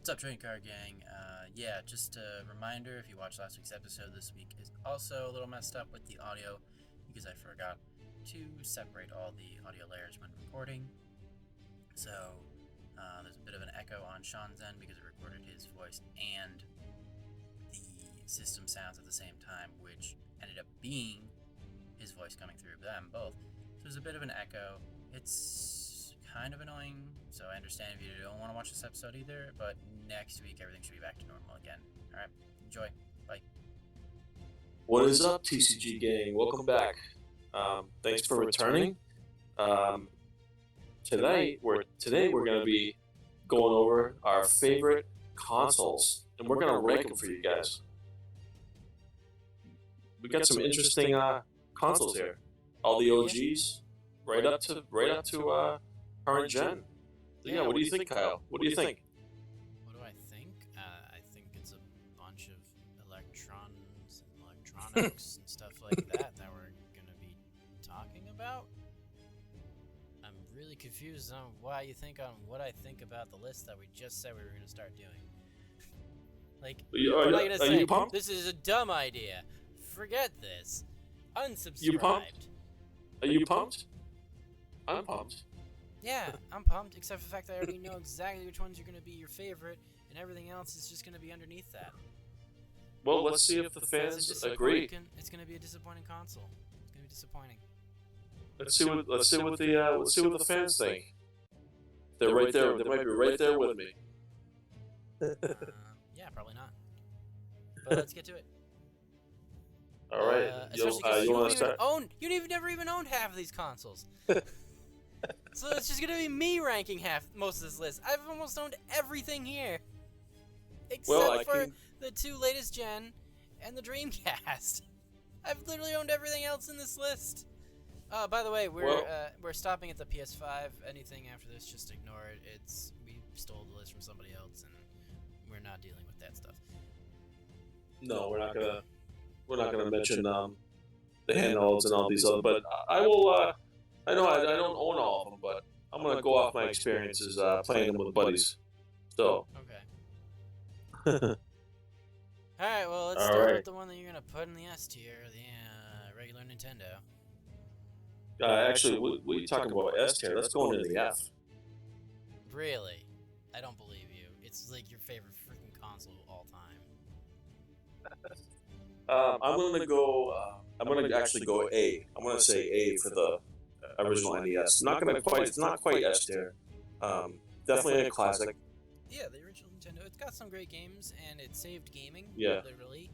What's up, Trading Card Gang? Just a reminder, if you watched last week's episode, this week is also a little messed up with the audio because I forgot to separate all the audio layers when recording. So, there's a bit of an echo on Sean's end because it recorded his voice and the system sounds at the same time, which ended up being his voice coming through them both. So there's a bit of an echo. It's kind of annoying, so I understand if you don't want to watch this episode either, but next week everything should be back to normal again. Alright, enjoy. Bye. What is up, TCG gang? Welcome back. Thanks for returning. Today we're going to be going over our favorite consoles, and we're going to rank them for you guys. We got some interesting consoles here. All the OGs, right up to current gen. Yeah, what do you think, Kyle? What do you think? What do I think? I think it's a bunch of electrons and electronics and stuff like that we're going to be talking about. I'm really confused on what I think about the list that we just said we were going to start doing. Like, what am I going to say? You pumped? This is a dumb idea. Forget this. Unsubscribed. You pumped? Are you pumped? I'm pumped. Yeah, I'm pumped, except for the fact that I already know exactly which ones are going to be your favorite, and everything else is just going to be underneath that. Well, let's see if the fans agree. It's going to be a disappointing console. It's going to be disappointing. Let's see what the fans think. They're right there. They might be right there with me. Yeah, probably not. But let's get to it. All right. You want to start? You've never even owned half of these consoles. So it's just gonna be me ranking most of this list. I've almost owned everything here, except for the two latest gen and the Dreamcast. I've literally owned everything else in this list. By the way, we're stopping at the PS5. Anything after this, just ignore it. We stole the list from somebody else, and we're not dealing with that stuff. No, we're not gonna mention the handhelds and all these other. But I will. I know I don't own all of them, but I'm gonna go off my experiences playing them with buddies. So. Okay. All right. Well, let's start with the one that you're gonna put in the S tier, the regular Nintendo. Actually, what are you talking about S tier? Let's go into the F. Really? I don't believe you. It's like your favorite freaking console of all time. I'm gonna actually go A. I'm gonna say A for the original NES. It's not quite S tier. Definitely a classic. Yeah, the original Nintendo. It's got some great games, and it saved gaming. Yeah. Literally.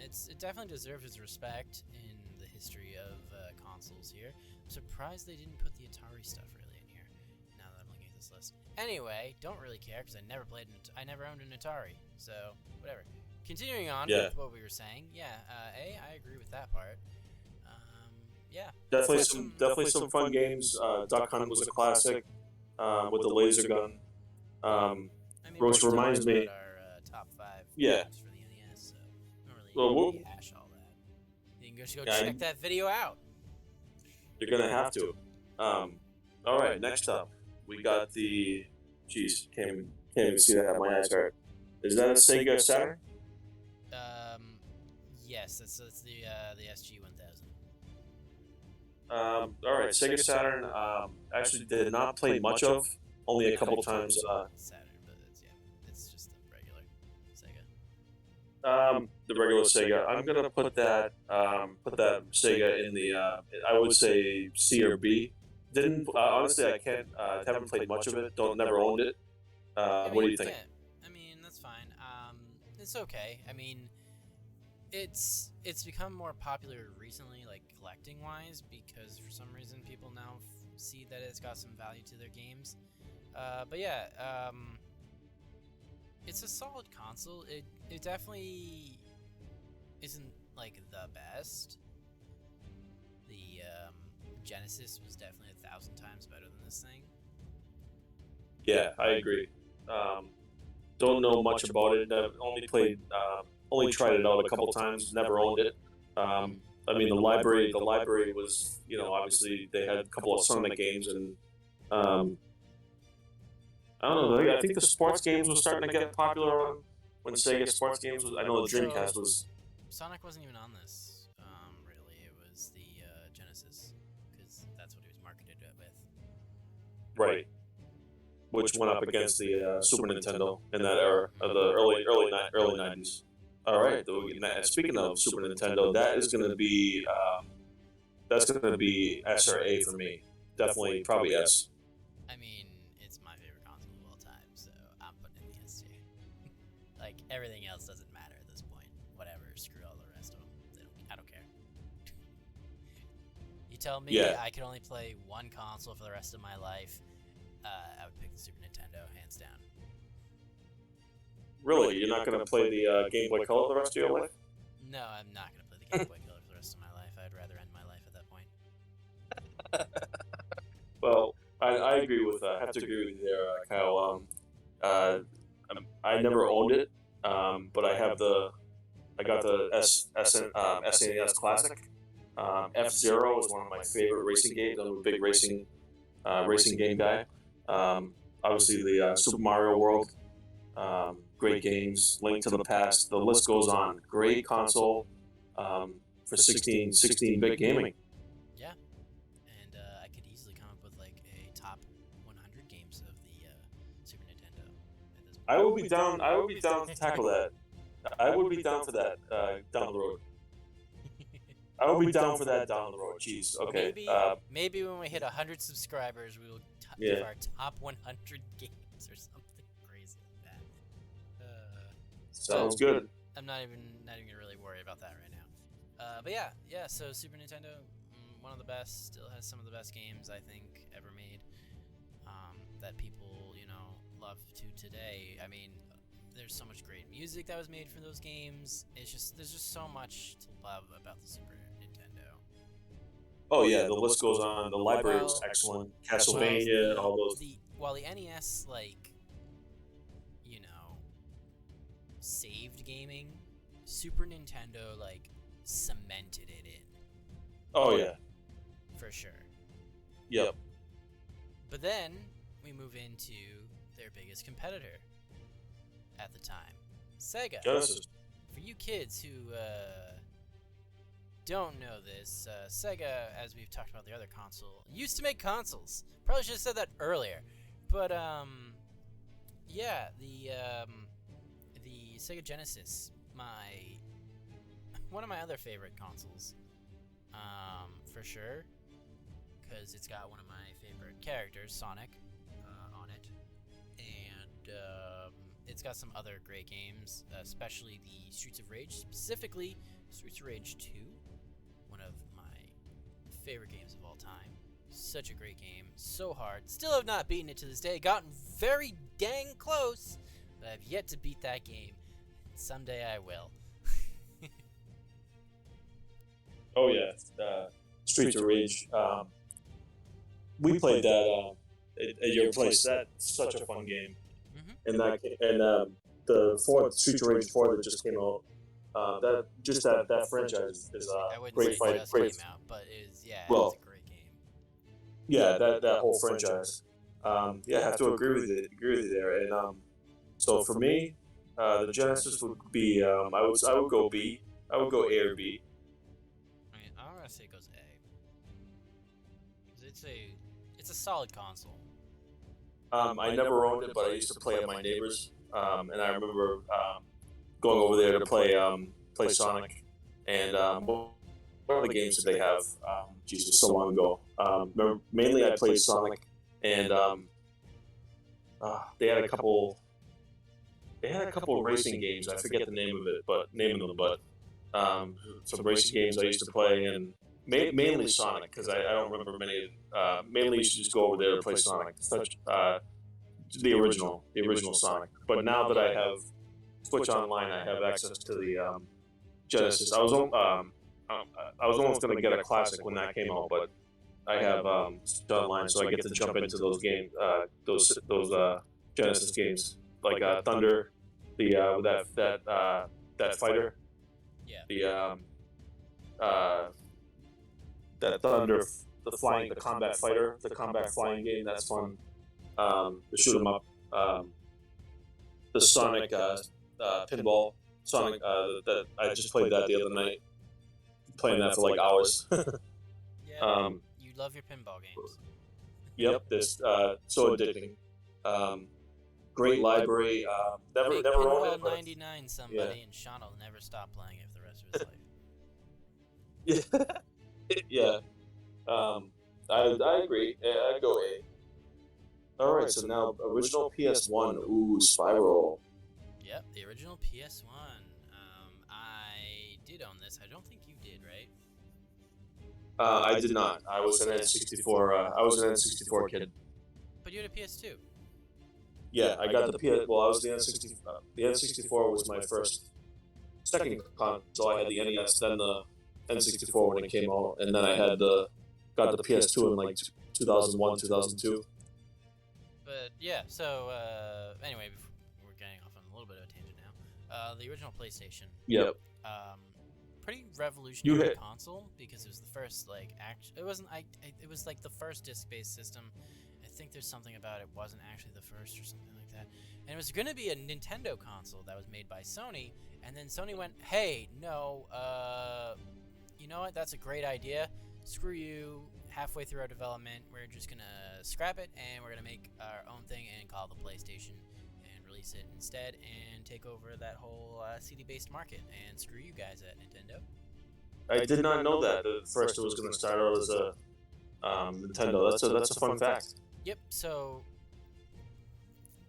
It definitely deserves its respect in the history of consoles here. I'm surprised they didn't put the Atari stuff really in here. Now that I'm looking at this list. Anyway, don't really care because I never owned an Atari. So whatever. Continuing on with what we were saying. Yeah, A. I agree with that part. Yeah. Definitely some fun games. Duck Hunt was a classic with the laser gun. Which reminds me. Our top 5 Yeah. games for the NES, so I don't really rehash all that. You can just go check that video out. You're gonna have to. All right. Next up, we got the. Jeez, can't even see that. My eyes hurt. Is that a Sega Saturn? Yes, that's the SG-1000. All right, Sega Saturn. Actually, did not play much of. Only a couple times. Saturn, but it's just the regular Sega. The regular Sega. I'm gonna put that Sega in the. I would say C or B. Didn't honestly, I can't. Haven't played much of it. Never owned it. What do you think? I mean, that's fine. It's okay. I mean, it's become more popular recently, like collecting wise, because for some reason people now see that it's got some value to their games. But yeah, it's a solid console. It definitely isn't like the best. The Genesis was definitely 1,000 times better than this thing. Yeah, I agree. Don't know much about it. Only tried it out a couple times. Never owned it. I mean, the library was, obviously they had a couple of Sonic games, and I don't know. I think the sports games was starting to get popular when Sega Sports Games was. I know the So Dreamcast was. Sonic wasn't even on this. Really, it was the Genesis, because that's what he was marketed with. Right, which went up against the Super Nintendo in that era of the early 90s. All right. Speaking of Super Nintendo, that's going to be S or A for me. Definitely, probably S. I mean, it's my favorite console of all time, so I'm putting in the S tier. Like, everything else doesn't matter at this point. Whatever, screw all the rest of them. I don't care. You tell me Yeah. I could only play one console for the rest of my life, I would pick the Super Nintendo, hands down. Really, you're not going to play the Game Boy Color the rest of your life? No, I'm not going to play the Game Boy Color for the rest of my life. I'd rather end my life at that point. Well, I agree with. Have to agree with you there, Kyle. I never owned it, but I got the SNES Classic. F-Zero is one of my favorite racing games. I'm a big racing game guy. Obviously, the Super Mario World, great games. Link to the Past. The list goes on. Great console for 16-bit gaming. Yeah, and I could easily come up with like a top 100 games of the Super Nintendo at this point. I would be down. I would be down to tackle that. I would be down for that down the road. I would be down for that down the road. Jeez. Okay. Maybe when we hit 100 subscribers, we will Yeah. give our top 100 games or something crazy like that. Sounds good. I'm not even gonna really worry about that right now. But yeah. So Super Nintendo, one of the best, still has some of the best games I think ever made. That people love to today. I mean, there's so much great music that was made for those games. There's just so much to love about the Super Nintendo. Oh yeah, the list goes on. The library was excellent. Castlevania, all those. While the NES saved gaming, Super Nintendo cemented it in. Oh yeah. For sure. Yep. But then we move into their biggest competitor at the time, Sega. Genesis. For you kids who don't know this, Sega, as we've talked about the other console, used to make consoles. Probably should have said that earlier. But the Sega Genesis, one of my other favorite consoles, for sure, because it's got one of my favorite characters, Sonic, on it, and it's got some other great games, especially the Streets of Rage, specifically Streets of Rage 2, one of my favorite games of all time. Such a great game, so hard. Still have not beaten it to this day. Gotten very dang close, but I've yet to beat that game. Someday I will. Oh yeah, Streets of Rage. We played that at your place. That's such a fun game. Mm-hmm. The Streets of Rage 4 that just came out. That franchise is I wouldn't great say fight. it just Great. came out, but it's a great game. Yeah, that whole franchise. I have to agree with you there. And so for me, the Genesis would be I would go B. I would go A or B. I mean, I'm gonna say it goes A. 'Cause it's a solid console. I never owned it, but I used to play at my neighbors, and I remember going over there to play Sonic, and one of the games that they have, Jesus, so long ago. Mainly I played Sonic, and they had a couple. They had a couple of racing games. I forget the name of it, but some racing games I used to play, and mainly Sonic, because I don't remember many. Mainly, you should just go over there to play Sonic. The original Sonic. But now that I have Switch Online, I have access to the Genesis. I was almost going to get a classic when that came out, but I have Switch Online, so I get to jump into those games, those Genesis games like Thunder, that fighter. Yeah. That Thunder, the combat fighter, the combat flying game. That's fun. The shoot 'em up. the Sonic pinball. Sonic that I just played that the other night. Playing that for like hours. Yeah, you love your pinball games. Yep, this so addicting. Um, Great library. Never Make never owned Pinball it, but 99 somebody, and Sean will never stop playing it for the rest of his life. yeah, yeah. I agree. Yeah, I'd go A. All right, so now original PS1. Ooh, Spiral. Yep, the original PS1. I did own this. I don't think you did, right? I did not. I was an N64. I was an N64 kid. But you had a PS2. Yeah, I got the PS. Well, I was the N60. The N64 was my second console. I had the NES, then the N64 when it came out, and then I had got the PS2 in like 2001, 2002. But yeah, so anyway, we're getting off on a little bit of a tangent now. The original PlayStation. Yep. Pretty revolutionary console because it was the first it wasn't it was like the first disc-based system. I think there's something about it wasn't actually the first or something like that. And it was going to be a Nintendo console that was made by Sony, and then Sony went, "Hey, no, you know what? That's a great idea. Screw you. Halfway through our development, we're just going to scrap it and we're going to make our own thing and call it the PlayStation and release it instead and take over that whole CD-based market and screw you guys at Nintendo." I did not know that. At first, it was going to start out as a Nintendo. That's a fun fact. Yep. So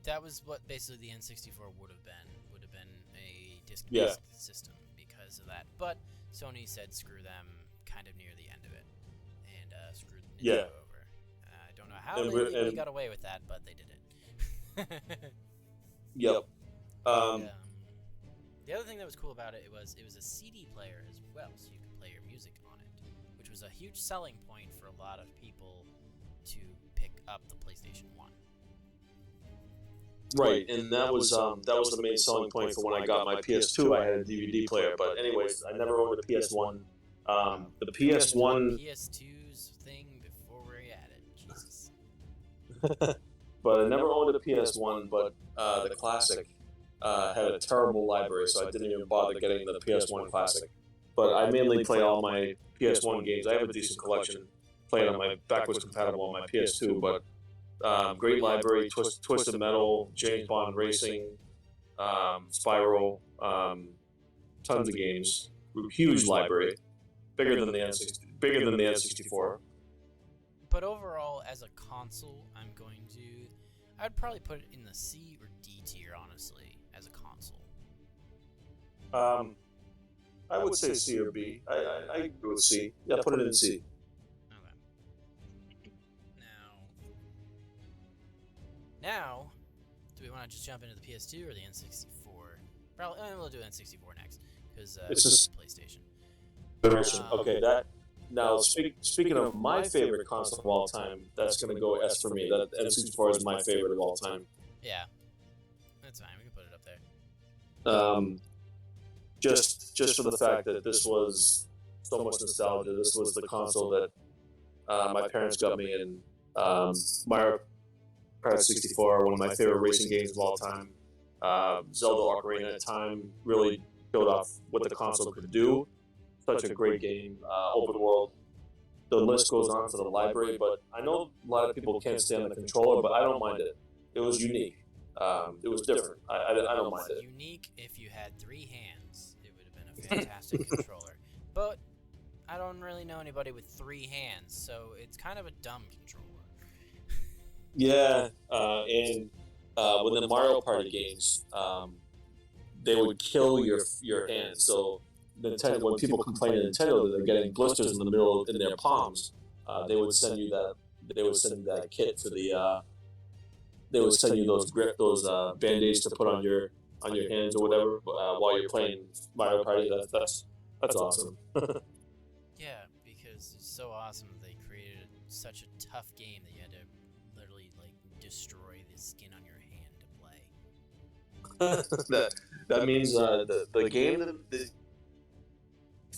that was what basically the N64 would have been. Would have been a disc-based system because of that. But Sony said screw them kind of near the end of it and screwed Nintendo over. I don't know how they legally got away with that, but they did it. Yep. The other thing that was cool about it was a CD player as well, so you could play your music on it, which was a huge selling point for a lot of people to pick up the PlayStation 1. Right, and that was the main selling point for when I got my PS2. I had a DVD player, but anyways, I never owned a PS1. The PS1. PS2's thing before we had it, Jesus. But I never owned a PS1. But the Classic had a terrible library, so I didn't even bother getting the PS1 Classic. But I mainly play all my PS1 games. I have a decent collection. Playing on my backwards compatible on my PS2, but great library, Twisted Metal, James Bond Racing, Spiral, tons of games, huge library, bigger than the N64. But overall, as a console, I'd probably put it in the C or D tier, honestly, as a console. I would say C or B. I agree with C. Yeah, put it in C. Now, do we want to just jump into the PS2 or the N64? Probably, we'll do N64 next because it's just PlayStation. Okay, that. Now, speaking of my favorite console of all time, that's going to go S for me. That N64 is my favorite of all time. Yeah, that's fine. We can put it up there. Just for the fact that this was so much nostalgia. This was the console that my parents got me, and Mario Kart 64, one of my favorite racing games of all time. Zelda Ocarina of Time really showed off what the console could do. Such a great game, open world. The list goes on for the library, but I know a lot of people can't stand the controller, but I don't mind it. It was unique. It was different. I don't mind it. Unique if you had 3 hands. It would have been a fantastic controller. But I don't really know anybody with 3 hands, so it's kind of a dumb controller. Yeah, and with the Mario Party games, they would kill your hands. So Nintendo, when people complain to Nintendo that they're getting blisters in their palms, they would send you that. They would send you that kit for the. They would send you those band-aids to put on your hands or whatever while you're playing Mario Party. That's awesome. Yeah, because it's so awesome that they created such a tough game that you had to literally destroy the skin on your hand to play. that means the game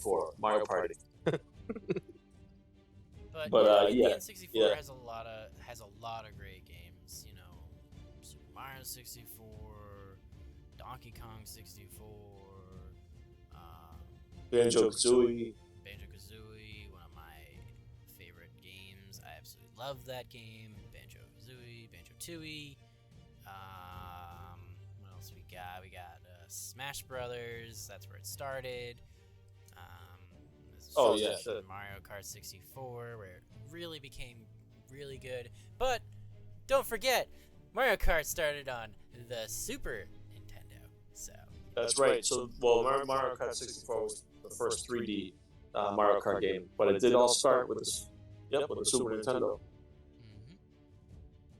for Mario Party. But yeah, the N64 has a lot of great games. You know, Super Mario Mario 64, Donkey Kong 64, Banjo-Kazooie. Banjo-Kazooie, one of my favorite games. I absolutely love that game. Banjo-Kazooie, Banjo-Tooie. What else we got? We got Smash Brothers. That's where it started. Mario Kart 64, where it really became really good. But don't forget, Mario Kart started on the Super Nintendo. So that's right. So, Mario Kart 64 was the first 3D Mario Kart game, but it did all start with the Super Nintendo.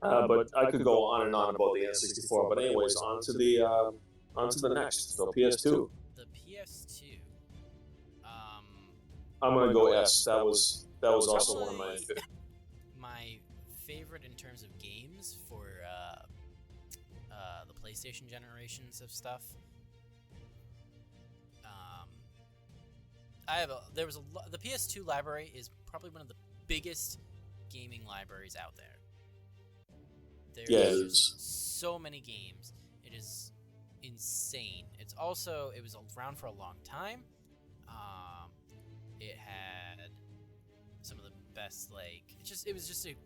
But I could go on and on about the N64. But anyways, on to the next. So PS2. The PS2. I'm gonna go S. That was also one of my favorites. My favorite in terms of games for the PlayStation generations of stuff. The PS2 library is probably one of the biggest gaming libraries out there. There's so many games. It is insane. It was around for a long time. It had some of the best, it was just a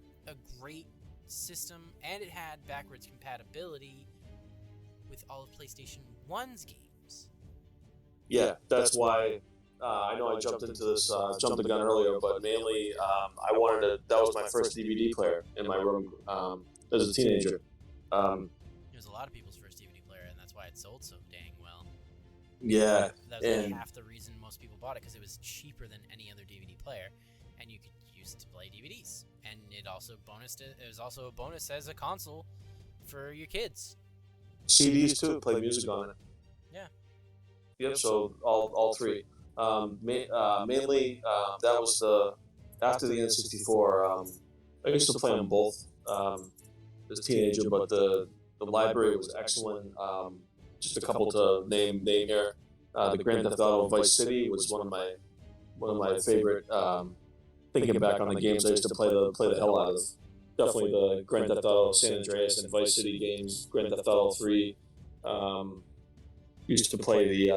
great system, and it had backwards compatibility with all of PlayStation 1's games. Yeah, that's why I know I jumped into this, jumped the gun earlier, but mainly that was my first DVD player in my room as a teenager. It was a lot of people's first DVD player, and that's why it sold so dang well. Yeah. That was half the reason most people bought it, because it was cheaper than any other DVD player, and you could use it to play DVDs. And it was also a bonus as a console for your kids. CDs too, play music on it. Yeah. Yep. So all three. Mainly, that was after the N64. I used to play them both as a teenager, but the library was excellent. Just a couple to name here. The Grand Theft Auto Vice City was one of my favorite. Thinking back on the games I used to play the hell out of. Definitely the Grand Theft Auto San Andreas and Vice City games. Grand Theft Auto 3. Used to play a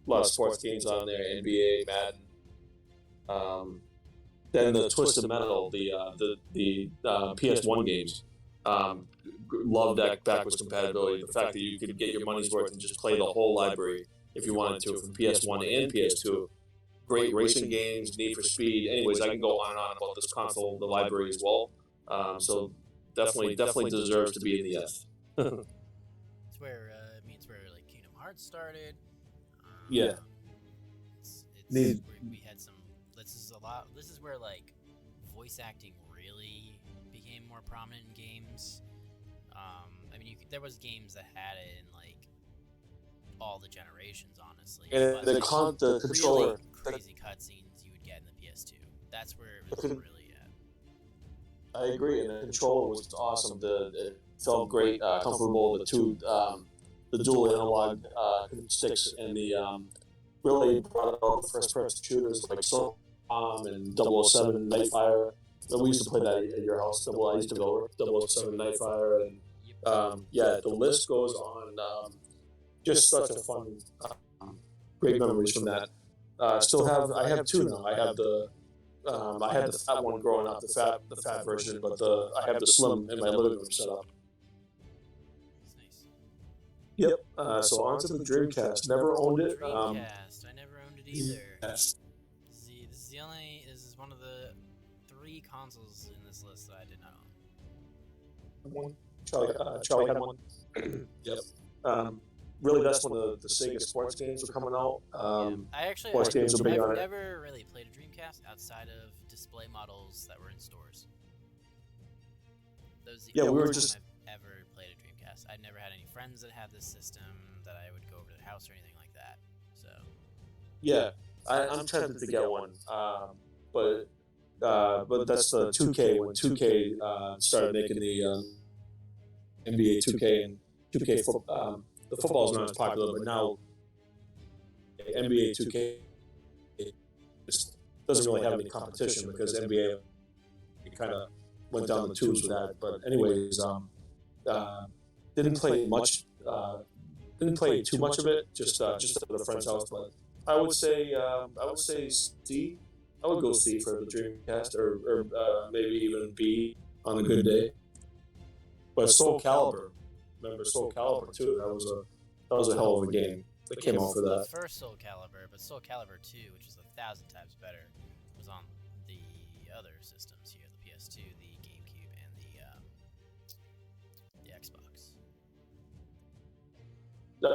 lot of sports games on there, NBA, Madden. Then the Twisted Metal, the PS1 games. Loved that backwards compatibility. The fact that you could get your money's worth and just play the whole library if you wanted to from PS1 and PS2. Great racing games, Need for Speed. Anyways, I can go on and on about this console, the library as well. So definitely deserves to be in the F. It's where Kingdom Hearts started. Yeah. We had some. This is where voice acting really became more prominent in games. There was games that had it in all the generations, honestly. And but, the controller, really crazy cutscenes you would get in the PS2. That's where it was really at. I agree, and the controller was awesome. It felt great, comfortable. The dual analog sticks, and really brought out the first-person shooters like SOCOM and 007 Nightfire. We used to play that at your house. I used to go over 007 Nightfire, and the list goes on. Just such a fun, great memories from that. I have two now. I have I had the fat one growing up, the fat version, but I have the slim in my living room set up. That's nice. Yep. So on to the Dreamcast. Never owned it. Dreamcast. I never owned it either. Yes. This is one of the 3 consoles in this list that I did not own. Charlie had one. Yep. Really, that's when the Sega sports games were coming out. I've never really played a Dreamcast outside of display models that were in stores. Those are the only time I've ever played a Dreamcast. I'd never had any friends that had this system that I would go over to their house or anything like that. So. Yeah, I'm tempted to get one, but that's the 2K when 2K started making the NBA 2K and 2K football. The football is not as popular, but now NBA 2K just doesn't really have any competition because NBA kind of went down the tubes with that. But anyways, Didn't play much. Didn't play too much of it. Just at a friend's house. But I would say C. I would go C for the Dreamcast, or maybe even B on a good day. But Soul Calibur, remember Soul Calibur too? That was a hell of a game that came out for that. The first Soul Calibur, but Soul Calibur 2, which is 1,000 times better, was on the other systems here: the PS2, the GameCube, and the Xbox.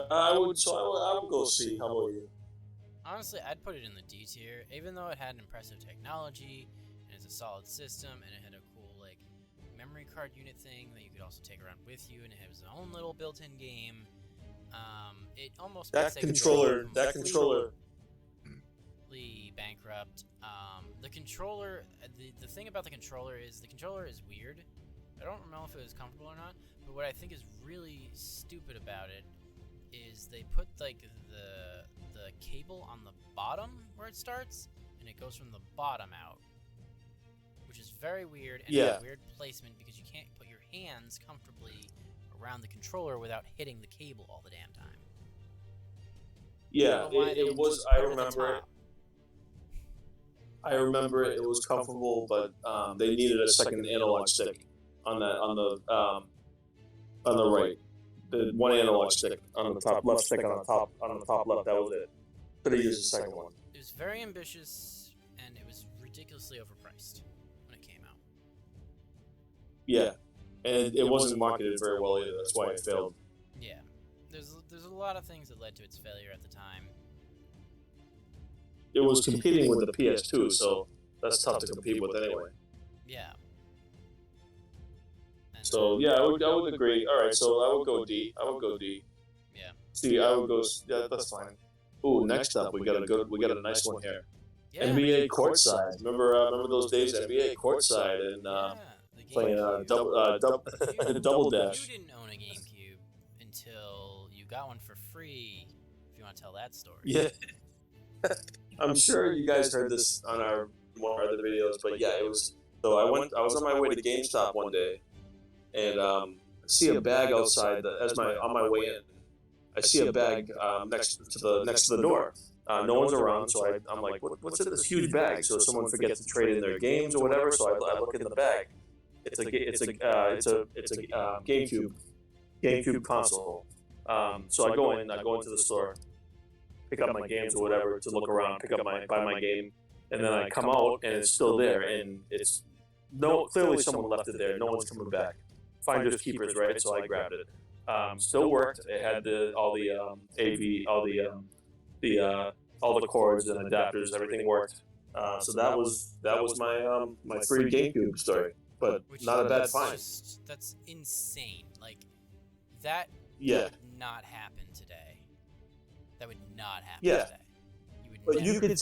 I would go C. How about you? Honestly, I'd put it in the D tier, even though it had impressive technology and it's a solid system, and it had a cool memory card unit thing that you could also take around with you, and it has its own little built-in game. It almost That controller. completely bankrupt. The controller, the thing about the controller is weird. I don't know if it was comfortable or not, but what I think is really stupid about it is they put the cable on the bottom where it starts, and it goes from the bottom out, which is very weird, and a weird placement because you can't put your hands comfortably around the controller without hitting the cable all the damn time. Yeah, it was. I remember it. It was comfortable, but they needed a second analog stick on the right. The one analog stick on the top left stick on the top left. That was it. Could have used the second one. It was very ambitious, and it was ridiculously overpriced when it came out. Yeah, and it wasn't marketed very well either. That's why it failed. Yeah, there's a lot of things that led to its failure at the time. It was competing with the PS2, so that's tough to compete with anyway. Yeah. So yeah, I would agree. All right, so I would go D. Yeah. See, I would go. Yeah, that's fine. Ooh, next up we got a nice one here. Yeah. NBA courtside. Remember those days? NBA courtside and playing double dash. You didn't own a GameCube until you got one for free. If you want to tell that story. Yeah. I'm sure you guys heard this on our one of our other videos, but yeah, it was. So I was on my way to GameStop one day, and I see a bag outside on my way in. I see a bag next to the door. No one's around, so I'm like, what's in this huge bag? So someone forgets to trade in their games or whatever. So I look in the bag. It's a GameCube console. So I go into the store, pick up my games or whatever to look around, buy my game, and then I come out and it's still there, and it's clearly someone left it there. No one's coming back. Finders keepers, right? So I grabbed it. Still worked. It had all the AV, all the cords and adapters. Everything worked. So that was my free GameCube story, but not a bad find. That's insane. Like that would not happen today. That would not happen today. But you would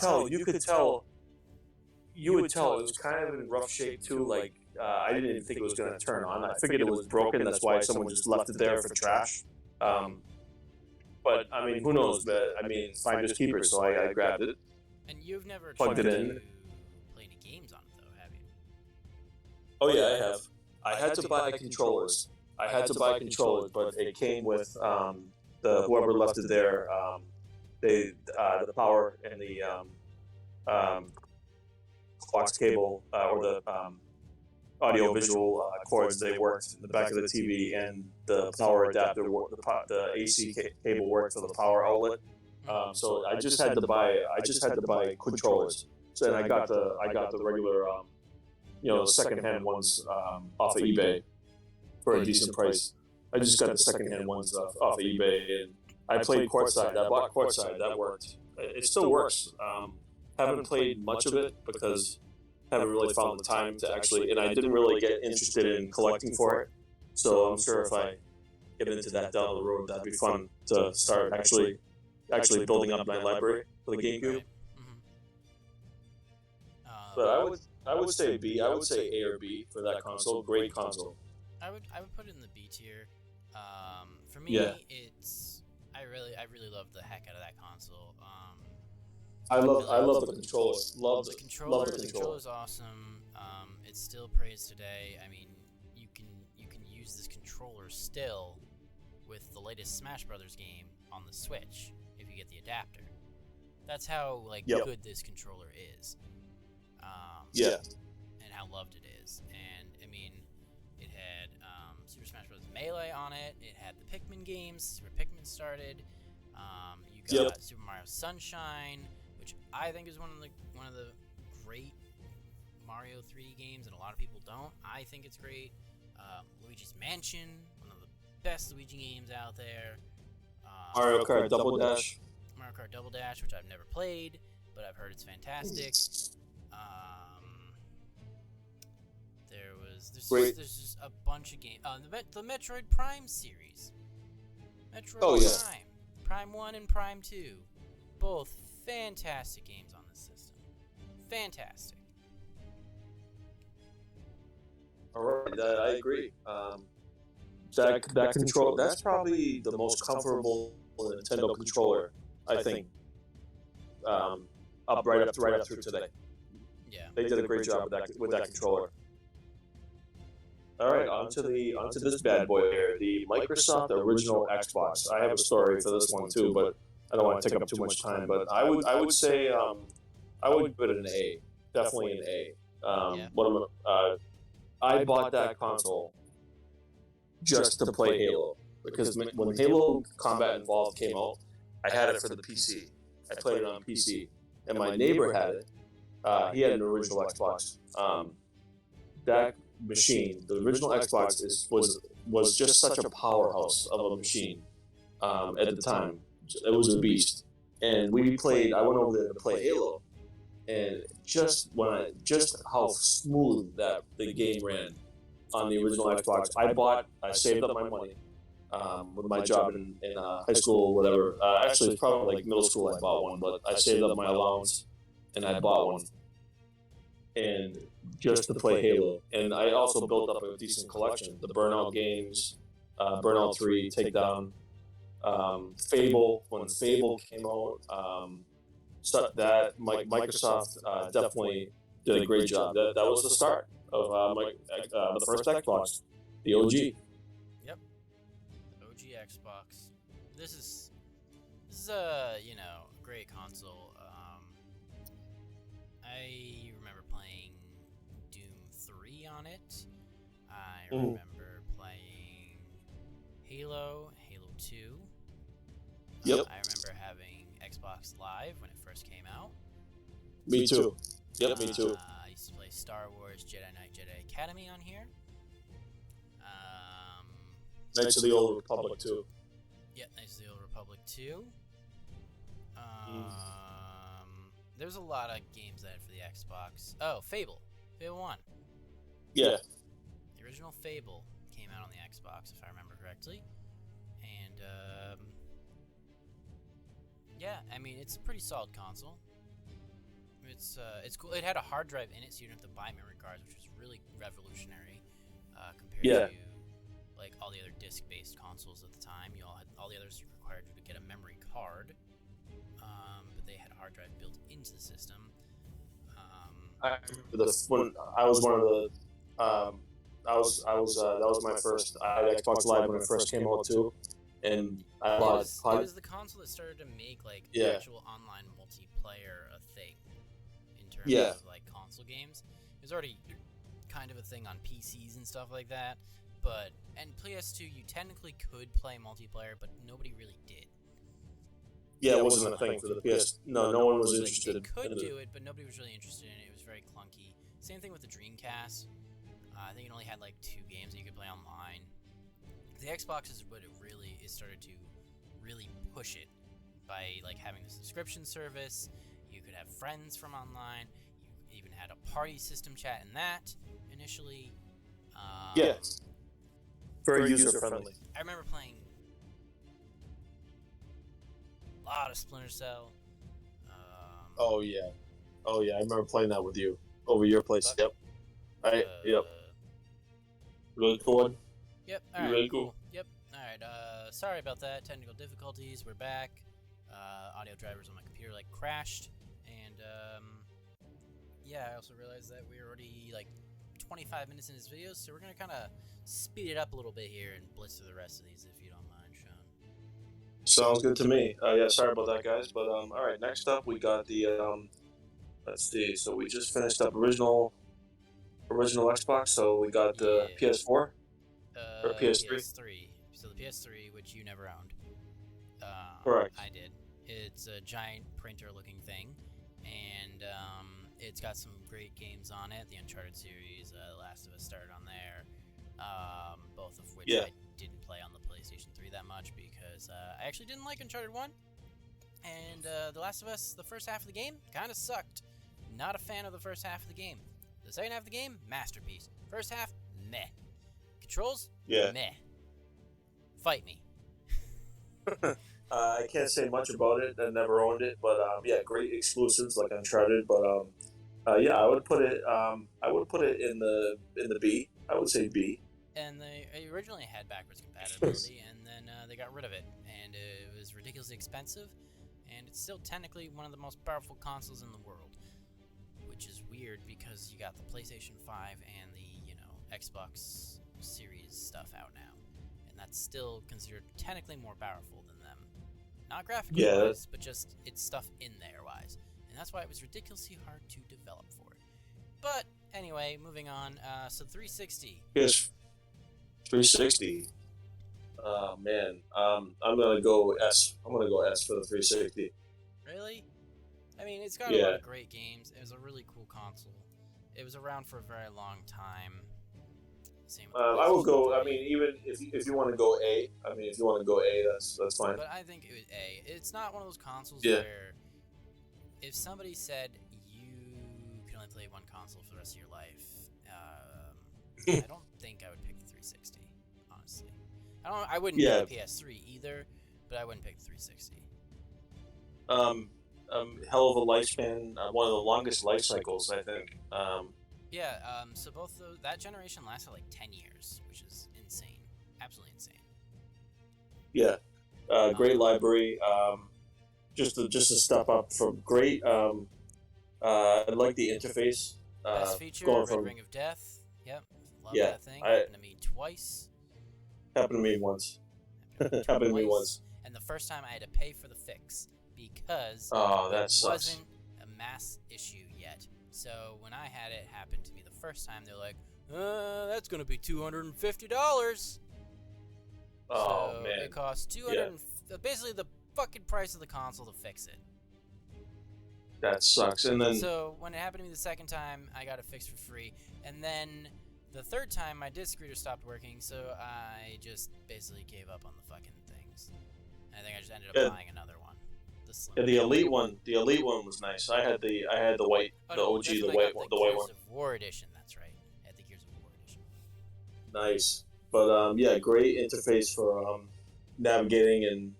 tell it was kind of in rough shape too. Like I didn't even think it was going to turn on. I figured it was broken. That's why someone just left it there for trash. But I mean, who knows? But I mean, finders keepers. So I grabbed it. And you've never plugged it in. Play any games on it though, have you? Oh yeah, I have. I had to buy controllers. But it came with the whoever left it there. The power and the aux cable or the audio visual cords, they worked in the back of the TV, and the power adapter, the AC cable worked for the power outlet. So I just had to buy controllers. So then I got the regular the secondhand ones off of eBay for a decent price. I just got the secondhand ones off of eBay, and I played courtside. I bought courtside. That worked. It still works. Haven't played much of it because haven't really found the time to actually, and I didn't really get interested in collecting for it. So I'm sure if I get into that down the road, that'd be fun to start actually building up my library for the GameCube. Right. Mm-hmm. But I would say B. I would say A or B for that console. Great console. I would put it in the B tier. For me, it's I really love the heck out of that console. I love the controller. Love the controller. The controller is awesome. It's still praised today. I mean, you can use this controller still with the latest Smash Brothers game on the Switch if you get the adapter. That's how good this controller is. And how loved it is. And I mean, it had Super Smash Bros. Melee on it. It had the Pikmin games, where Pikmin started. You got Super Mario Sunshine, which I think is one of the great Mario 3D games, and a lot of people don't. I think it's great. Luigi's Mansion, one of the best Luigi games out there. Mario Kart Double Dash. Mario Kart Double Dash, which I've never played, but I've heard it's fantastic. There's just a bunch of games. The Metroid Prime series. Prime. Prime 1 and Prime 2. Both fantastic games on this system. Fantastic. All right, I agree. That control, that's probably the most comfortable Nintendo controller, I think. Right up through today. Yeah, they did a great job with that controller. All right, onto this bad boy here, the Microsoft original Xbox. I have a story for this one too, but I don't want to take up too much time. But I would say I would put it an A, definitely an A. I bought that console just to play Halo, because when Halo Combat Evolved came out, I had it for the PC. I played it on PC, and my neighbor had it. He had an original Xbox. That machine, the original Xbox, was just such a powerhouse of a machine at the time. It was a beast, and we played. I went over there to play Halo, and just how smooth that the game ran on the original Xbox. I saved up my money with my job in high school or whatever. Actually, it's probably like middle school I bought one, but I saved up my allowance and I bought one. And just to play Halo. And I also built up a decent collection. The Burnout games, Burnout 3, Takedown, Fable, when Fable came out. Microsoft definitely did a great job. That was the start of the first Xbox, the OG. Yep, OG Xbox. This is a great console. I remember playing Doom 3 on it. I remember playing Halo 2. Yep. I remember having Xbox Live when it first came out. Me too. Yep, me too. I used to play Star Wars Jedi Knight Jedi Academy on here. Knights of the Old Republic too. Yep, Knights of the Old Republic 2. There's a lot of games that I had for the Xbox. Oh, Fable 1. Yeah. The original Fable came out on the Xbox, if I remember correctly. And, yeah, I mean, it's a pretty solid console. It's cool. It had a hard drive in it, so you didn't have to buy memory cards, which was really revolutionary compared to all the other disc-based consoles at the time. All the others required you to get a memory card, but they had a hard drive built into the system. I remember when I was one of the. That was my first. I had Xbox Live when it first came out too, and I bought. It was the console that started to make actual online multiplayer a thing in terms of console games. It was already kind of a thing on PCs and stuff like that, and PS2 you technically could play multiplayer, but nobody really did. Yeah, it wasn't a thing for the PS. No one was interested. They could do it, but nobody was really interested in it. It was very clunky. Same thing with the Dreamcast. I think it only had 2 games that you could play online. The Xbox is what it really is started to really push it by having the subscription service. You could have friends from online. You even had a party system chat in that initially. Very user friendly. I remember playing a lot of Splinter Cell. Oh yeah. I remember playing that with you over your place. Yep. Yep. Really cool one. Yep. All right. Really cool. Yep. All right. Sorry about that. Technical difficulties. We're back. Audio drivers on my computer crashed, and I also realized that we're already 25 minutes in this video, so we're gonna kind of speed it up a little bit here and blitz through the rest of these if you don't mind. Sounds good to me. Yeah, sorry about that, guys. But all right. Next up, we got the let's see. So we just finished up original Xbox. So we got the Yeah. PS4 or PS3. PS3. So the PS3, which you never owned. Correct. I did. It's a giant printer-looking thing, and it's got some great games on it. The Uncharted series, The Last of Us started on there, both of which Yeah. I didn't play on the PlayStation 3 that much because I actually didn't like Uncharted 1, and The Last of Us, the first half of the game, kind of sucked. Not a fan of the first half of the game. The second half of the game, masterpiece. First half, meh. Controls, Yeah. meh. Fight me. I can't say much about it. I never owned it, but yeah, great exclusives like Uncharted. But yeah, I would put it in the B. I would say B. And they originally had backwards compatibility, and then they got rid of it, and it was ridiculously expensive, and it's still technically one of the most powerful consoles in the world, which is weird because you got the PlayStation 5 and the Xbox Series stuff out now, and that's still considered technically more powerful than them, not graphically Yeah. wise, but just its stuff in there wise, and that's why it was ridiculously hard to develop for it. But anyway, moving on. So 360. PS 360. Man, I'm gonna go S. I'm gonna go S for the 360. Really? I mean, it's got a lot Yeah. of great games. It was a really cool console. It was around for a very long time. Same with the I would PlayStation go. I 3. mean, even if you want to go A. I mean, if you want to go A, that's fine. But I think it was A. It's not one of those consoles Yeah. where if somebody said you can only play one console for the rest of your life, I don't think I would pick the 360. Honestly, I wouldn't Yeah. pick the PS3 either, but I wouldn't pick the 360. Um, hell of a lifespan. One of the longest life cycles, I think. Yeah, so both that generation lasted like 10 years, which is insane. Absolutely insane. Yeah. Great Um, library. Just a step up from great. I like the interface. Best feature, Going Red from Ring of Death. Yep, love yeah, that thing. I Happened to me twice. happened to me once. Happened Happened to me twice. once. And the first time I had to pay for the fix because Oh, it that sucks. wasn't a mass issue yet. So when I had it happen to me the first time, they're like, that's going to be $250. Oh So man, it costs yeah, basically the fucking price of the console to fix it. that sucks. And then So when it happened to me the second time, I got it fixed for free, and then the third time my disc reader stopped working, so I just basically gave up on the fucking things. And I think I just ended up yeah, buying another one, the slim. yeah, the elite one was nice. I had the white, Oh the no, OG, that's the when I white got one, the the white Gears one. of War edition. That's right, I had the Gears of War edition. Nice. But yeah, great interface for navigating and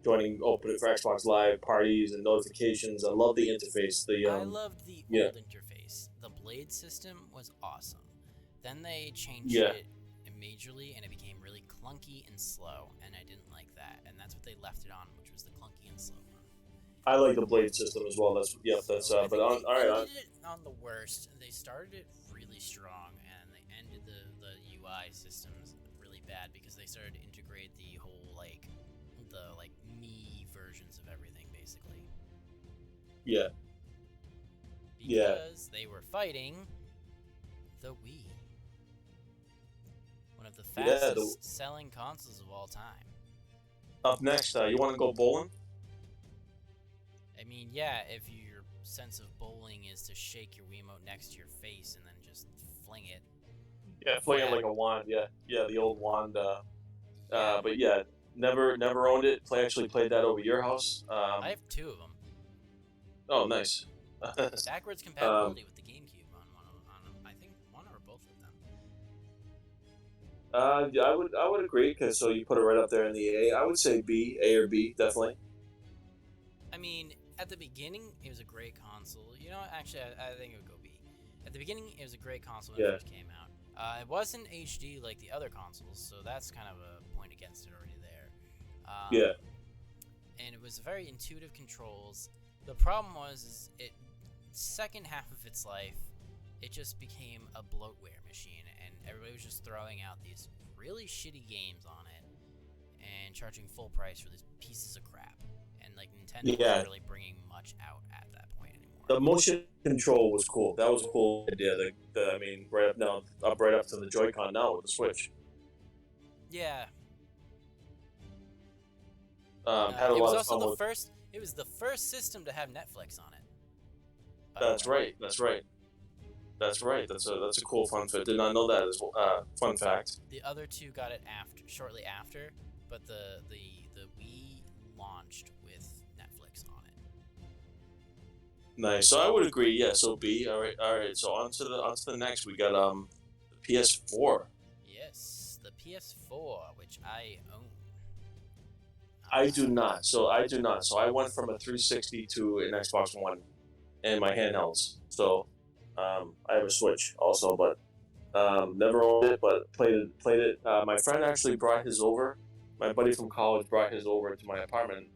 joining open for Xbox Live parties and notifications. I love the interface. The I loved the yeah, old interface. The blade system was awesome. Then they changed yeah. it majorly, and it became really clunky and slow, and I didn't like that. And that's what they left it on, which was the clunky and slow one. I like the blade system as well. That's yeah. That's So I but think on they all right. ended it on the worst. They started it really strong, and they ended the UI systems really bad because they started to integrate the whole the me versions of everything basically. Yeah, yeah, Because they were fighting the Wii, one of the yeah. fastest selling consoles of all time. Up next, you want to go bowling? I mean, yeah, if your sense of bowling is to shake your Wiimote next to your face and then just fling it. Yeah, playing Yeah. like a wand. Yeah, yeah, the old wand. Yeah, But yeah, never owned it. Actually played that over your house. I have two of them. Oh, nice. Backwards compatibility with the GameCube on I think one or both of them. Yeah, I would agree because so you put it right up there in the A. I would say B, A or B, definitely. I mean, at the beginning, it was a great console. You know, actually, I think it would go B. At the beginning, it was a great console when it Yeah, first came out. It wasn't HD like the other consoles, so that's kind of a point against it already there. yeah, And it was very intuitive controls. The problem was, is it second half of its life, it just became a bloatware machine, and everybody was just throwing out these really shitty games on it. and charging full price for these pieces of crap. And like Nintendo Yeah, wasn't really bringing much out at that point anymore. the motion control was cool. That was a cool idea. I mean, right up to the Joy-Con now with the Switch. Yeah. Had a it was lot of also fun the with. first. It was the first system to have Netflix on it. That's right. That's right. That's right. That's a cool fun fact. Did not know that as well. Fun fact. The other two got it shortly after, but the Wii launched with Netflix on it. Nice. So I would agree. Yeah. So B. All right. All right. So on to the next. We got the PS4. Yes, the PS4, which I own. I do not. So I do not. So I went from a 360 to an Xbox One, and my handhelds. So I have a Switch also, but never owned it, but played it. My friend actually brought his over. My buddy from college brought his over to my apartment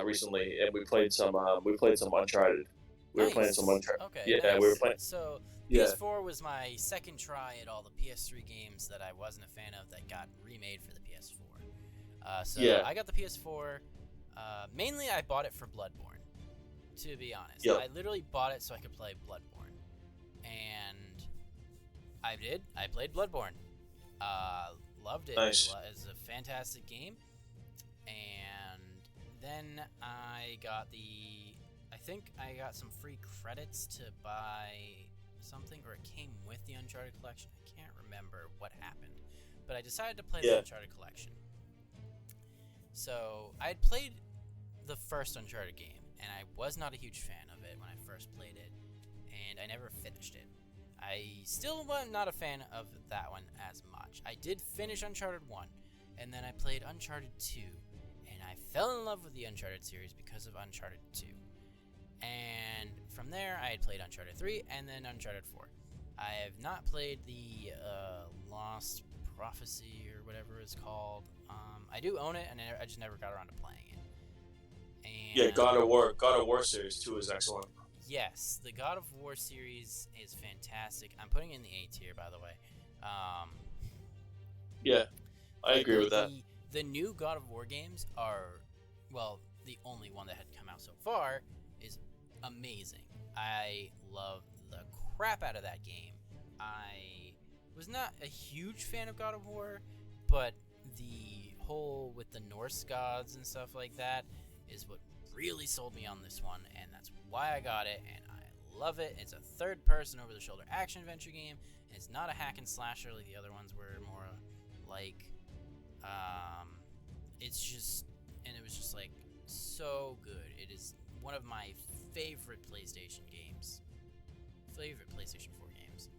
recently, and we played some Uncharted. We were playing some Uncharted. Okay, Yeah, nice. we were playing. So Yeah, PS4 was my second try at all the PS3 games that I wasn't a fan of that got remade for the PS4. So Yeah. I got the PS4. Mainly, I bought it for Bloodborne. To be honest, Yep. I literally bought it so I could play Bloodborne, and I did. I played Bloodborne. Loved it. Nice. It was a fantastic game. And then I got I think I got some free credits to buy something, or it came with the Uncharted collection. I can't remember what happened, but I decided to play the Uncharted collection. So I had played the first Uncharted game, and I was not a huge fan of it when I first played it, and I never finished it. I still was not a fan of that one as much. I did finish Uncharted 1, and then I played Uncharted 2, and I fell in love with the Uncharted series because of Uncharted 2. And from there, I had played Uncharted 3, and then Uncharted 4. I have not played the Lost Prophecy, or whatever it's called. I do own it, and I just never got around to playing it. And yeah. God of War series 2 is excellent. yes, the God of War series is fantastic. I'm putting it in the A tier, by the way. Yeah, I agree with that. The new God of War games are, well, the only one that had come out so far is amazing. I love the crap out of that game. I was not a huge fan of God of War, but the whole with the Norse gods and stuff like that is what really sold me on this one, and that's why I got it, and I love it. It's a third-person over-the-shoulder action-adventure game, and it's not a hack and slasher like the other ones were more like, it's just, and it was just like so good. It is one of my favorite PlayStation games, favorite PlayStation 4 games.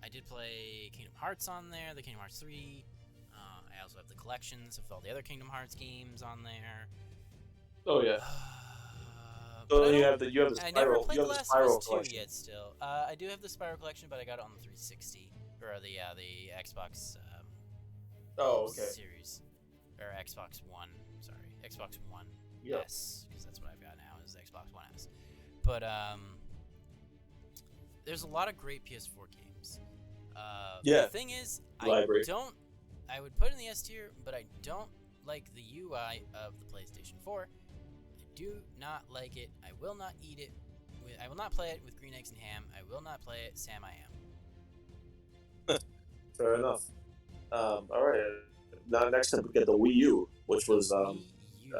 I did play Kingdom Hearts on there, the Kingdom Hearts 3. I also have the collections of all the other Kingdom Hearts games on there. Oh yeah. So you have the I never Spiral. played You The have the Last Spiral of Us 2 collection. yet still. I do have the Spyro collection, but I got it on the 360. Or the Xbox Okay. series. Or Xbox One. Sorry. Xbox One Yep. S. Because that's what I've got now is the Xbox One S. But there's a lot of great PS4 games. The thing is, Library. I would put it in the S tier, but I don't like the UI of the PlayStation 4. I do not like it. I will not eat it. I will not play it with green eggs and ham. I will not play it Sam I Am. Fair enough. All right. Now next up we get the Wii U, which was Wii U.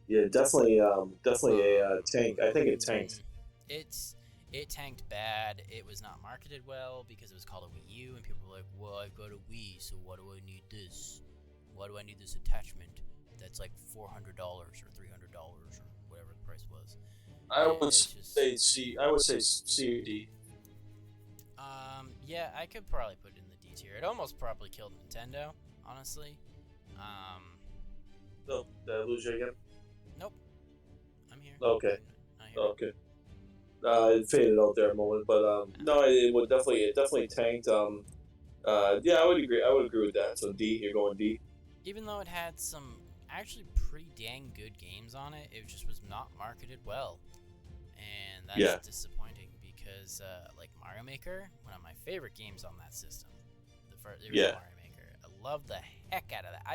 yeah, definitely a tank. I think it tanked. It tanked bad. It was not marketed well because it was called a Wii U, and people were like, "Well, I've got a Wii, so why do I need this? Why do I need this attachment that's like $400 or $300 or whatever the price was?" I would say C. I would say C or D. Yeah, I could probably put it in the D tier. It almost probably killed Nintendo, honestly. No, did I lose you again? Nope. I'm here. Okay. I'm here. Okay. It faded out there a moment, but no, it definitely tanked. Yeah, I would agree with that. So D, you're going D. Even though it had some actually pretty dang good games on it, it just was not marketed well, and that's disappointing because like Mario Maker, one of my favorite games on that system, the original Mario Maker, I loved the heck out of that.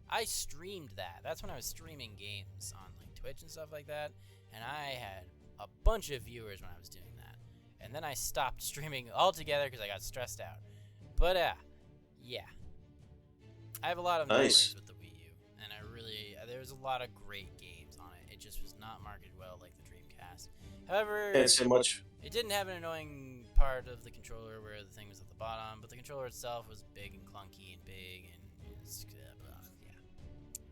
I streamed that. That's when I was streaming games on like Twitch and stuff like that, and I had a bunch of viewers when I was doing that. And then I stopped streaming altogether because I got stressed out. But yeah, I have a lot of memories with the Wii U, and there's a lot of great games on it. It just was not marketed well like the Dreamcast. However, Can't say much. It didn't have an annoying part of the controller where the thing was at the bottom, but the controller itself was big and clunky and big, and it's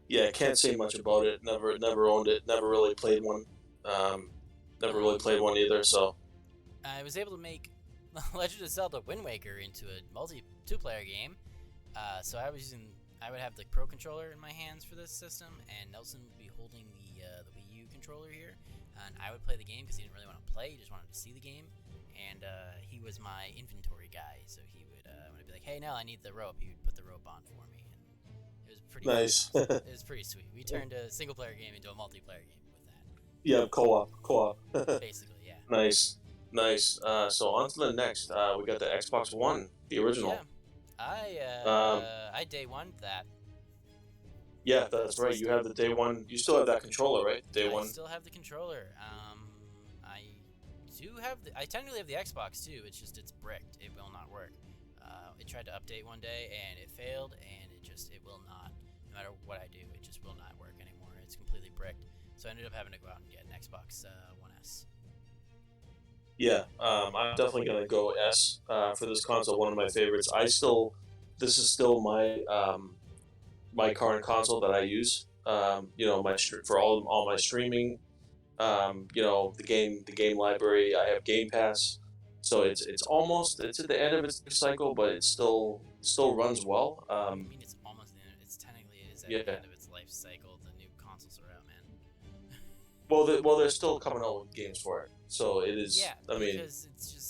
Yeah, can't say much about it. Never owned it. Never really played one. Never really played one either. So I was able to make Legend of Zelda Wind Waker into a two-player game. So I would have the Pro controller in my hands for this system, and Nelson would be holding the Wii U controller here, and I would play the game because he didn't really want to play; he just wanted to see the game. And he was my inventory guy, so he would when I'd be like, "Hey, Nell, I need the rope," he would put the rope on for me. And it was pretty nice. It was pretty sweet. We turned a single-player game into a multiplayer game with that. Yeah, co-op. Basically, yeah. Nice. So on to the next. We got the Xbox One, the original. Yeah. I day one that. Yeah, that's right. You have the day one. You still have that controller, right? Day one. I still have the controller. I technically have the Xbox too. It's just it's bricked. It will not work. It tried to update one day and it failed, and it will not. No matter what I do, it just will not work anymore. It's completely bricked. So I ended up having to go out and get an Xbox One S. Yeah, I'm definitely gonna go S for this console. One of my favorites. This is still my current console that I use. For all my streaming. The game library. I have Game Pass, so it's at the end of its cycle, but it still runs well. I mean, it's almost the end. It's technically at the end of its life cycle. The new consoles are out, man. Well, they're still coming out with games for it, so it is. Yeah, I mean, because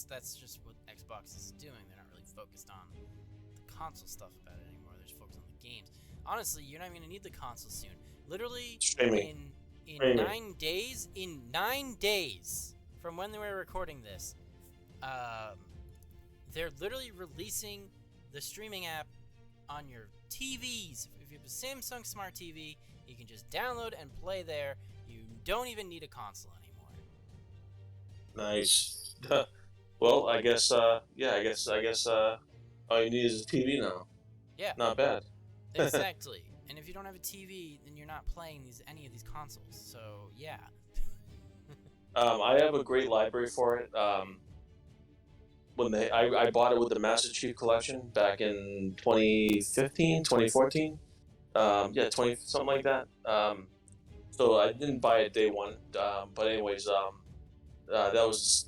that's just what Xbox is doing. They're not really focused on the console stuff about it anymore. They're just focused on the games. Honestly, you're not even gonna need the console soon. Literally, streaming. In 9 days, from when they were recording this, they're literally releasing the streaming app on your TVs. If you have a Samsung Smart TV, you can just download and play there. You don't even need a console anymore. Nice. Well, I guess. I guess. All you need is a TV now. Yeah. Not bad. Exactly. And if you don't have a TV, then you're not playing any of these consoles. So yeah. I have a great library for it. I bought it with the Master Chief Collection back in 2015, 2014. 20 something like that. So I didn't buy it day one. But anyways, that was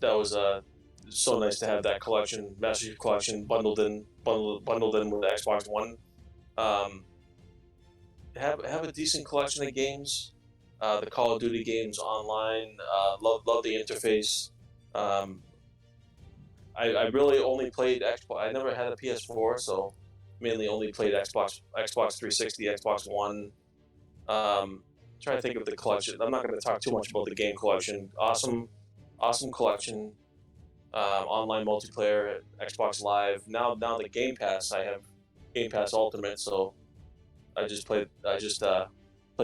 so nice to have that collection, Master Chief Collection, bundled in with the Xbox One. Have a decent collection of games. The Call of Duty games online. Love the interface. I really only played Xbox. I never had a PS4, so mainly only played Xbox 360, Xbox One. Trying to think of the collection. I'm not going to talk too much about the game collection. Awesome collection. Online multiplayer, Xbox Live. Now the Game Pass. I have Game Pass Ultimate, so I just play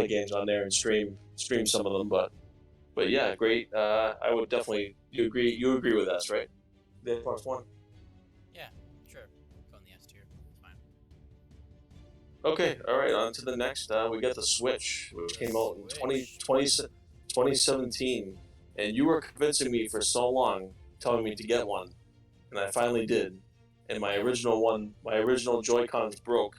games on there and stream some of them. But yeah, great. I would definitely. You agree with us, right? The Xbox One. Yeah, sure. Go on the S tier. It's fine. Okay, all right. On to the next. We got the Switch, which came out in 2017, and you were convincing me for so long, telling me to get one, and I finally did. And my original Joy-Cons broke,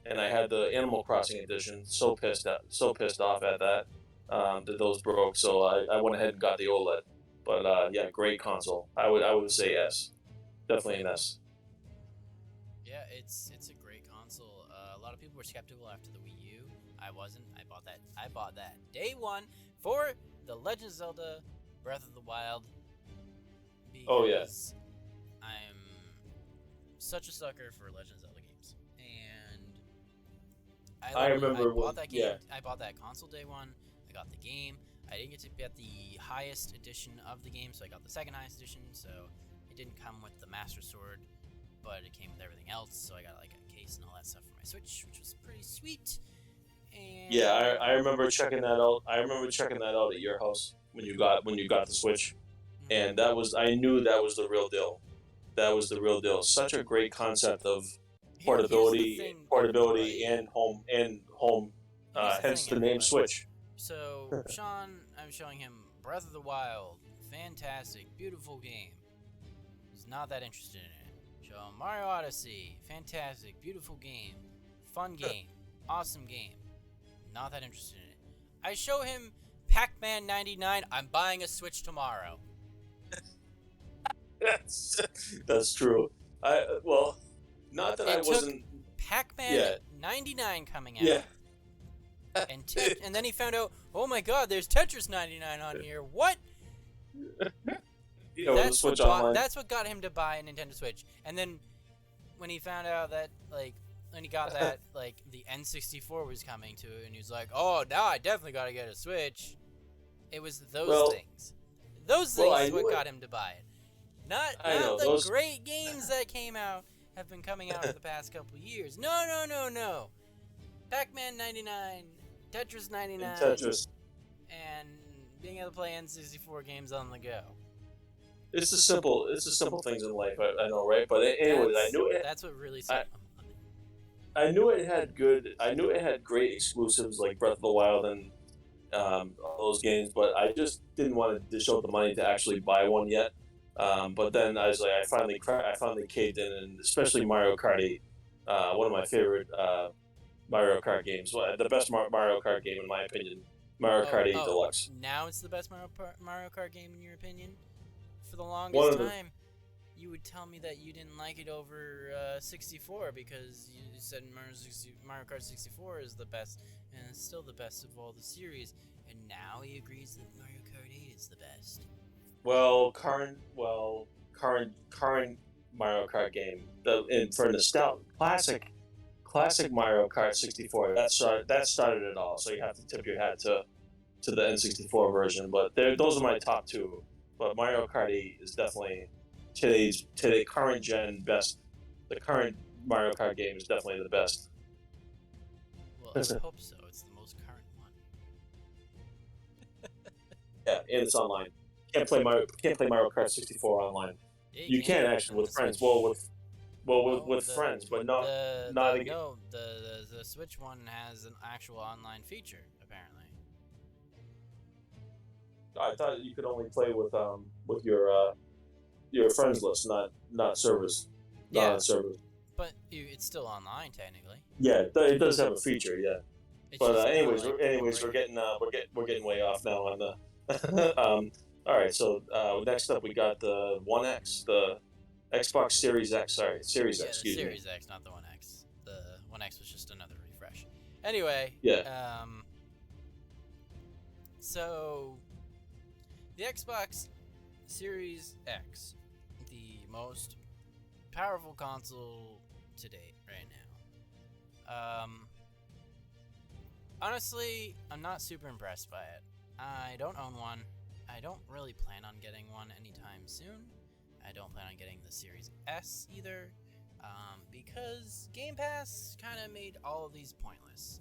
and I had the Animal Crossing edition. So pissed off at that that those broke. So I went ahead and got the OLED. But yeah, great console. I would say S, definitely an S. Yeah, it's a great console. A lot of people were skeptical after the Wii U. I wasn't. I bought that day one for the Legend of Zelda Breath of the Wild. Oh yeah. I'm such a sucker for Legend of Zelda games, and I bought that game. Yeah. I bought that console day one. I got the game. I didn't get to get the highest edition of the game, so I got the second highest edition. So it didn't come with the Master Sword, but it came with everything else. So I got like a case and all that stuff for my Switch, which was pretty sweet. And Yeah, I remember checking that out. I remember checking that out at your house when you got the Switch, and that was I knew that was the real deal. That was the real deal. Such a great concept of here's the thing, portability, right. and home. Here's the Hence thing, the name everybody. Switch. So, Sean, I'm showing him Breath of the Wild. Fantastic, beautiful game. He's not that interested in it. Show him Mario Odyssey. Fantastic, beautiful game. Fun game. Awesome game. Not that interested in it. I show him Pac-Man 99. I'm buying a Switch tomorrow. That's true. Not that I wasn't. Pac-Man 99 coming out. Yeah. And then he found out, oh my god, there's Tetris 99 on here. What? That's Switch Online. That's what got him to buy a Nintendo Switch. And then when he found out that, when he got that, the N64 was coming to it, and he was like, oh, now I definitely gotta get a Switch. It was those things. Those things is what got him to buy it. Not the great games that came out have been coming out for the past couple years. No. Pac-Man 99, Tetris 99, and being able to play N64 games on the go. It's the simple things in life. I know, right? But anyways, I knew it. That's what really set them. I knew it had great exclusives like Breath of the Wild and all those games, but I just didn't want to dish out the money to actually buy one yet. But then I was like, I finally caved in, and especially Mario Kart 8, one of my favorite Mario Kart games. The best Mario Kart game in my opinion, Mario Kart 8 Deluxe. Now it's the best Mario Kart game in your opinion? For the longest time, you would tell me that you didn't like it over 64 because you said Mario Kart 64 is the best, and it's still the best of all the series. And now he agrees that Mario Kart 8 is the best. Well, current Mario Kart game, for nostalgia, classic Mario Kart 64. That started it all. So you have to tip your hat to the N64 version. But those are my top two. But Mario Kart 8 is definitely today's current gen best. The current Mario Kart game is definitely the best. Well, I would hope so. It's the most current one. Yeah, and it's online. Can't play Mario Kart 64 online. You can actually with friends. With friends, but not again. No, the Switch one has an actual online feature apparently. I thought you could only play with your friends list, not servers. Yeah, not servers. But it's still online technically. Yeah, it does have a feature. Yeah, but anyways, we're getting way off now on the. All right, so next up we got the One X, the Xbox Series X. Sorry, Series X. Excuse me. The Series X, not the One X. The One X was just another refresh. Anyway. Yeah. So, the Xbox Series X, the most powerful console to date right now. Honestly, I'm not super impressed by it. I don't own one. I don't really plan on getting one anytime soon. I don't plan on getting the Series S either, because Game Pass kind of made all of these pointless.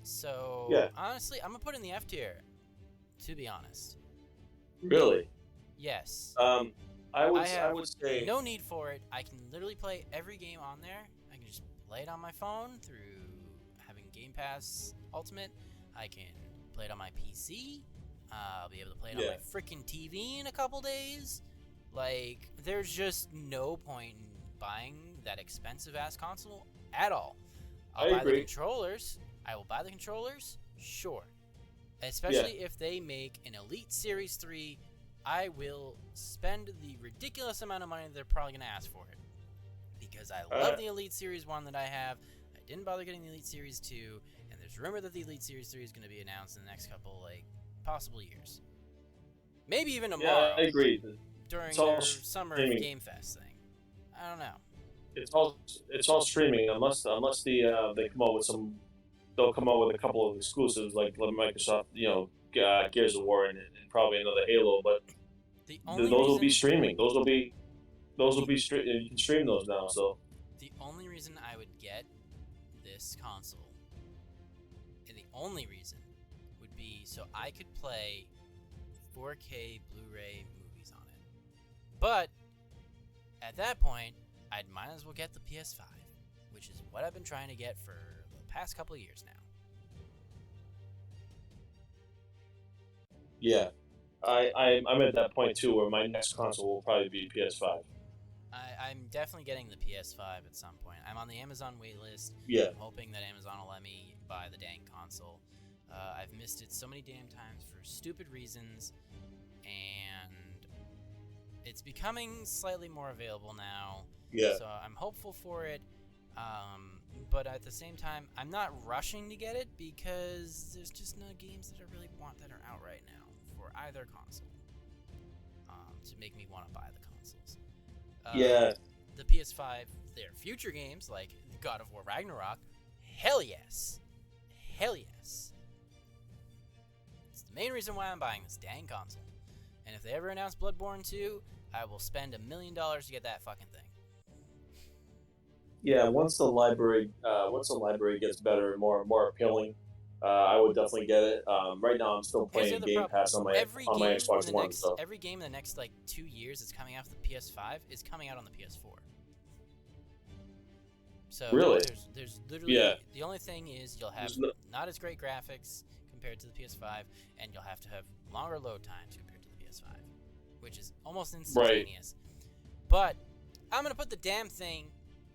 So, honestly, I'm going to put in the F tier, to be honest. Really? Yes. I would say no need for it. I can literally play every game on there. I can just play it on my phone through having Game Pass Ultimate. I can play it on my PC. I'll be able to play it on my freaking TV in a couple days. Like, there's just no point in buying that expensive-ass console at all. I'll buy the controllers. I will buy the controllers, sure. Especially if they make an Elite Series 3, I will spend the ridiculous amount of money they're probably going to ask for it. Because I love the Elite Series 1 that I have. I didn't bother getting the Elite Series 2, and there's rumor that the Elite Series 3 is going to be announced in the next couple, possible years. Maybe even tomorrow. Yeah, I agree. During their summer Game Fest thing. I don't know. It's all streaming unless they come out with they'll come out with a couple of exclusives like Microsoft, Gears of War and probably another Halo, but those will be streaming. Those will be you can stream those now. So the only reason reason I would get this console, and the only reason, would be so I could play 4K Blu-ray movies on it. But at that point, I might as well get the PS5, which is what I've been trying to get for the past couple of years now. Yeah, I'm at that point too, where my next console will probably be PS5. I'm definitely getting the PS5 at some point. I'm on the Amazon waitlist. Yeah. I'm hoping that Amazon will let me buy the dang console. I've missed it so many damn times for stupid reasons, and it's becoming slightly more available now. Yeah. So I'm hopeful for it. But at the same time, I'm not rushing to get it because there's just no games that I really want that are out right now for either console to make me want to buy the consoles. Yeah. The PS5, their future games like God of War Ragnarok, hell yes. Hell yes. It's the main reason why I'm buying this dang console. And if they ever announce Bloodborne 2, I will spend $1 million to get that fucking thing. Yeah, once the library gets better and more appealing, I would definitely get it. Right now, I'm still playing Game Pass on my Xbox One. So every game in the next like 2 years that's coming out for the PS5 is coming out on the PS4. So really, there's literally the only thing is you'll have not as great graphics compared to the PS5, and you'll have to have longer load times compared to the PS5, which is almost instantaneous. Right. But I'm gonna put the damn thing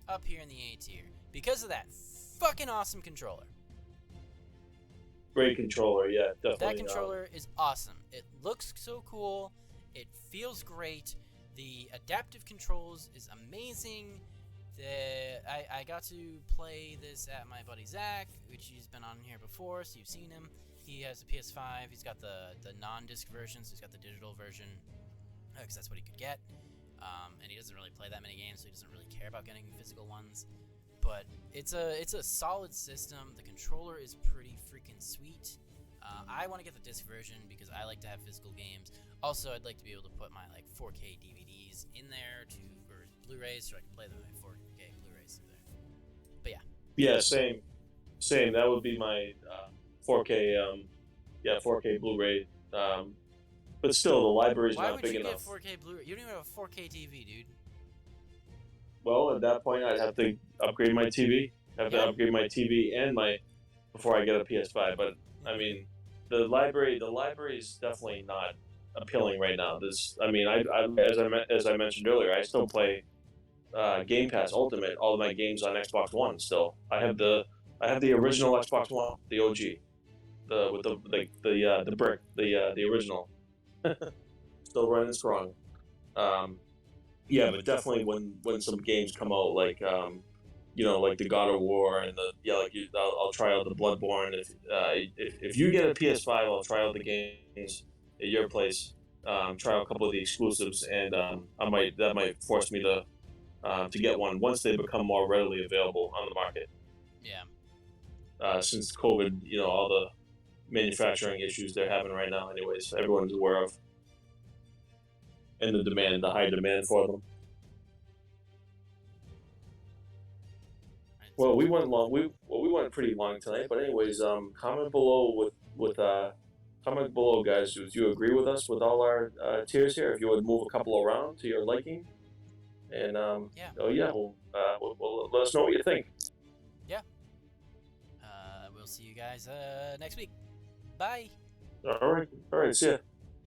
up here in the A tier because of that fucking awesome controller. Great controller, yeah, definitely. That controller is awesome. It looks so cool. It feels great. The adaptive controls is amazing. I got to play this at my buddy Zach, which he's been on here before, so you've seen him. He has a PS5. He's got the non-disc version, so he's got the digital version because that's what he could get. And he doesn't really play that many games, so he doesn't really care about getting physical ones. But it's a solid system. The controller is pretty freaking sweet. I want to get the disc version because I like to have physical games. Also, I'd like to be able to put my like 4K DVDs in there or Blu-rays, so I can play them in 4K Blu-rays through there. But yeah. Yeah, same. That would be my 4K 4K Blu-ray. But still, the library's not big enough. Why would you get 4K Blu-ray? You don't even have a 4K TV, dude. Well, at that point, I'd have to upgrade my TV. To upgrade my TV and before I get a PS5. But I mean, the library is definitely not appealing right now. As I mentioned earlier, I still play Game Pass Ultimate, all of my games on Xbox One. Still, I have the original Xbox One, the OG, with the brick, the original. Still running strong. But definitely when some games come out like like the God of War and I'll try out the Bloodborne. If you get a PS5, I'll try out the games at your place. Try out a couple of the exclusives, and that might force me to get one once they become more readily available on the market. Yeah. Since COVID, all the manufacturing issues they're having right now, anyways, everyone's aware of, and the high demand for them. Well, we went long. We went pretty long tonight, but anyways, comment below comment below, guys. Do you agree with us with all our tiers here? If you would move a couple around to your liking, and we'll let us know what you think. Yeah. We'll see you guys next week. Bye. All right. See ya.